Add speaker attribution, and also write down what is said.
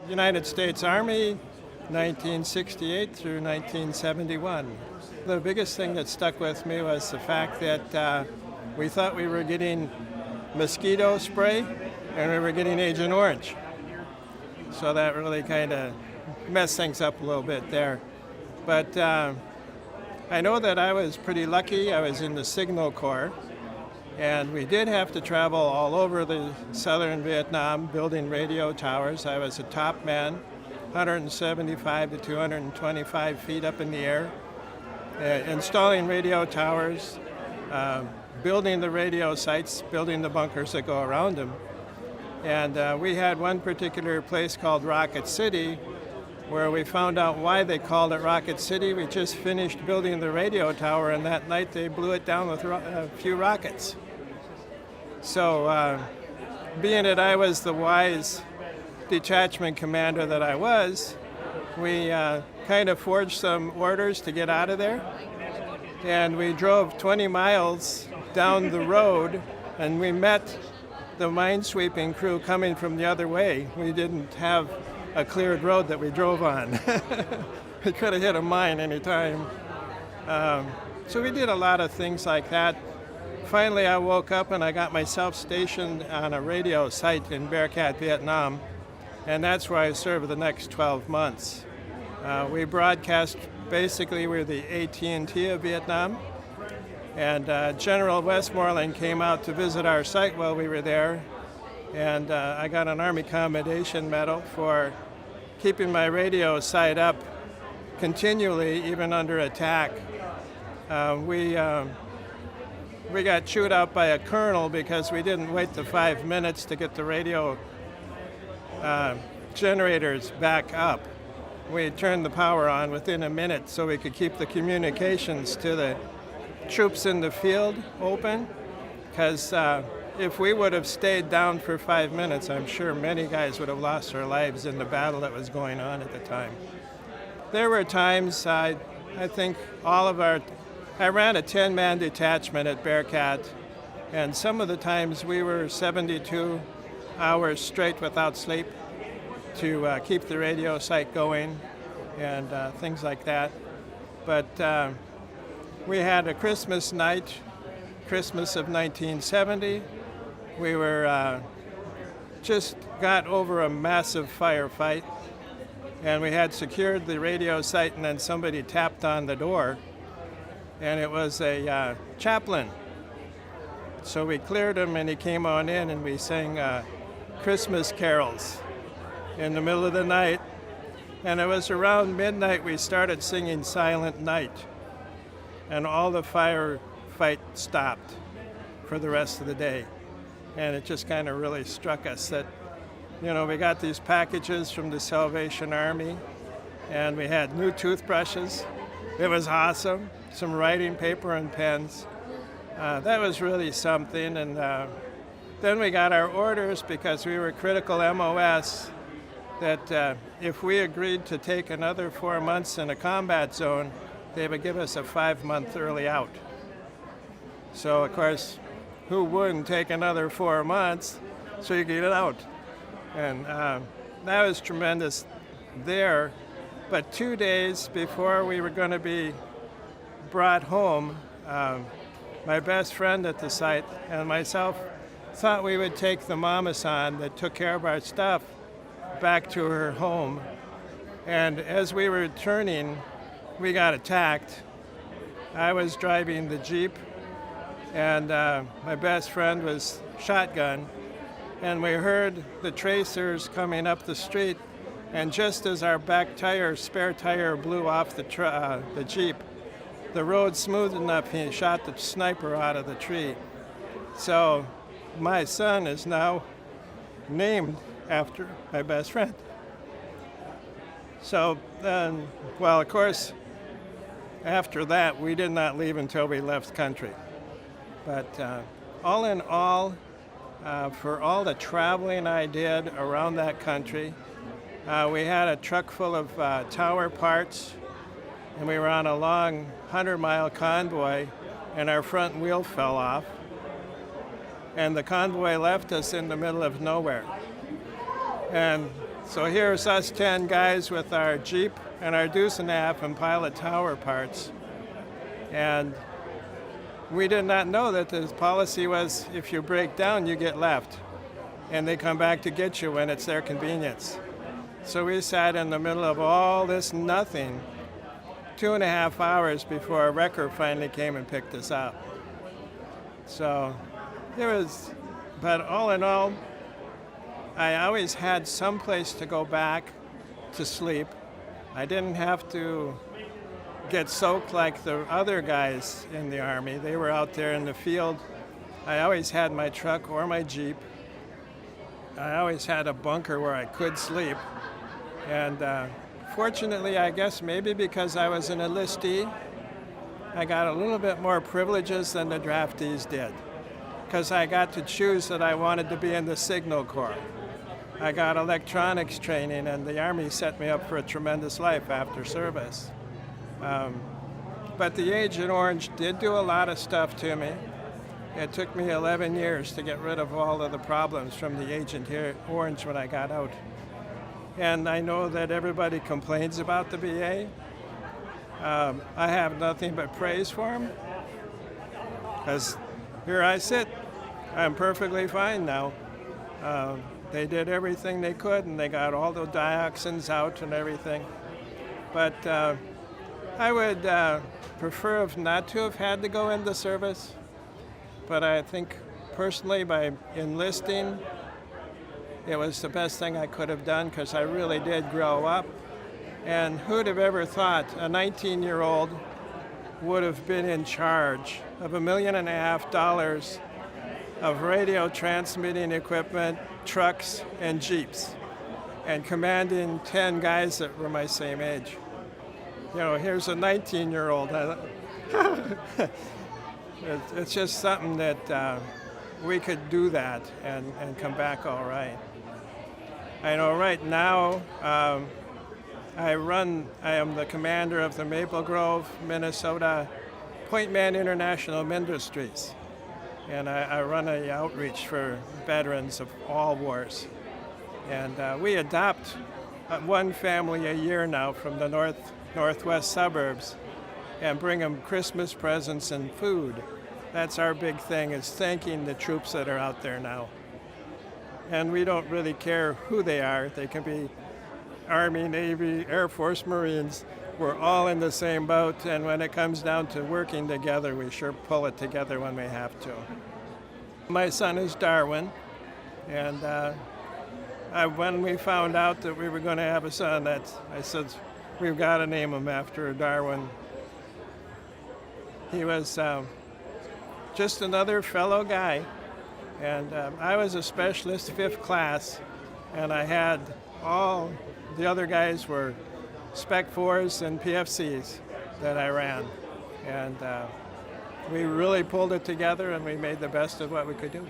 Speaker 1: United States Army, 1968 through 1971. The biggest thing that stuck with me was the fact that we thought we were getting mosquito spray and we were getting Agent Orange. So that really kind of messed things up a little bit there. But I know that I was pretty lucky. I was in the Signal Corps, and we did have to travel all over the southern Vietnam building radio towers. I was a top man, 175 to 225 feet up in the air, installing radio towers, building the radio sites, building the bunkers that go around them. And we had one particular place called Rocket City where we found out why they called it Rocket City. We just finished building the radio tower, and that night they blew it down with a few rockets. So being that I was the wise detachment commander that I was, we kind of forged some orders to get out of there. And we drove 20 miles down the road, and we met the minesweeping crew coming from the other way. We didn't have a cleared road that we drove on. We could have hit a mine any time. So we did a lot of things like that. Finally, I woke up and I got myself stationed on a radio site in Bearcat, Vietnam, and that's where I served the next 12 months. We broadcast, basically we're the AT&T of Vietnam, and General Westmoreland came out to visit our site while we were there, and I got an Army Commendation Medal for keeping my radio site up continually, even under attack. We got chewed out by a colonel because we didn't wait the 5 minutes to get the radio generators back up. We turned the power on within a minute so we could keep the communications to the troops in the field open, because if we would have stayed down for 5 minutes, I'm sure many guys would have lost their lives in the battle that was going on at the time. There were times, I think I ran a 10-man detachment at Bearcat, and some of the times we were 72 hours straight without sleep to keep the radio site going and things like that. But we had a Christmas night, Christmas of 1970. We were just got over a massive firefight, and we had secured the radio site, and then somebody tapped on the door, and it was a chaplain. So we cleared him, and he came on in, and we sang Christmas carols in the middle of the night. And it was around midnight we started singing Silent Night, and all the firefight stopped for the rest of the day. And it just kind of really struck us that, we got these packages from the Salvation Army, and we had new toothbrushes. It was awesome. Some writing paper and pens. That was really something. And then we got our orders, because we were critical MOS, that if we agreed to take another 4 months in a combat zone, they would give us a 5-month early out. So, of course, who wouldn't take another 4 months so you could get out? And that was tremendous there. But 2 days before we were going to be brought home, my best friend at the site and myself thought we would take the mama-san that took care of our stuff back to her home. And as we were returning, we got attacked. I was driving the Jeep, and my best friend was shotgun, and we heard the tracers coming up the street, and just as our back tire, spare tire, blew off the Jeep, the road smoothed enough, he shot the sniper out of the tree. So my son is now named after my best friend. So then, well, of course, after that, we did not leave until we left the country. But all in all, for all the traveling I did around that country, we had a truck full of tower parts, and we were on a long 100-mile convoy, and our front wheel fell off, and the convoy left us in the middle of nowhere. And So here's us 10 guys with our Jeep and our deuce and a half and pile of tower parts. And we did not know that the policy was if you break down, you get left. And they come back to get you when it's their convenience. So we sat in the middle of all this nothing 2.5 hours before a wrecker finally came and picked us up. So it was, but all in all, I always had some place to go back to sleep. I didn't have to get soaked like the other guys in the Army. They were out there in the field. I always had my truck or my Jeep. I always had a bunker where I could sleep. And fortunately, I guess maybe because I was an enlistee, I got a little bit more privileges than the draftees did. Because I got to choose that I wanted to be in the Signal Corps. I got electronics training, and the Army set me up for a tremendous life after service. But the Agent Orange did do a lot of stuff to me. It took me 11 years to get rid of all of the problems from the Agent Orange when I got out. And I know that everybody complains about the BA. I have nothing but praise for them, because here I sit. I'm perfectly fine now. They did everything they could, and they got all the dioxins out and everything. But I would prefer not to have had to go into service. But I think personally, by enlisting, it was the best thing I could have done, because I really did grow up. And who'd have ever thought a 19-year-old would have been in charge of $1.5 million of radio transmitting equipment, trucks, and Jeeps, and commanding 10 guys that were my same age. You know, here's a 19-year-old. It's just something that we could do that and come back all right. I know right now I am the commander of the Maple Grove, Minnesota Point Man International Industries. And I run an outreach for veterans of all wars. And we adopt one family a year now from the northwest suburbs and bring them Christmas presents and food. That's our big thing, is thanking the troops that are out there now. And we don't really care who they are. They can be Army, Navy, Air Force, Marines. We're all in the same boat, and when it comes down to working together, we sure pull it together when we have to. My son is Darwin, and when we found out that we were going to have a son, I said, we've got to name him after Darwin. He was just another fellow guy, and I was a specialist 5th class, and I had all the other guys were Spec 4s and PFCs that I ran. And we really pulled it together, and we made the best of what we could do.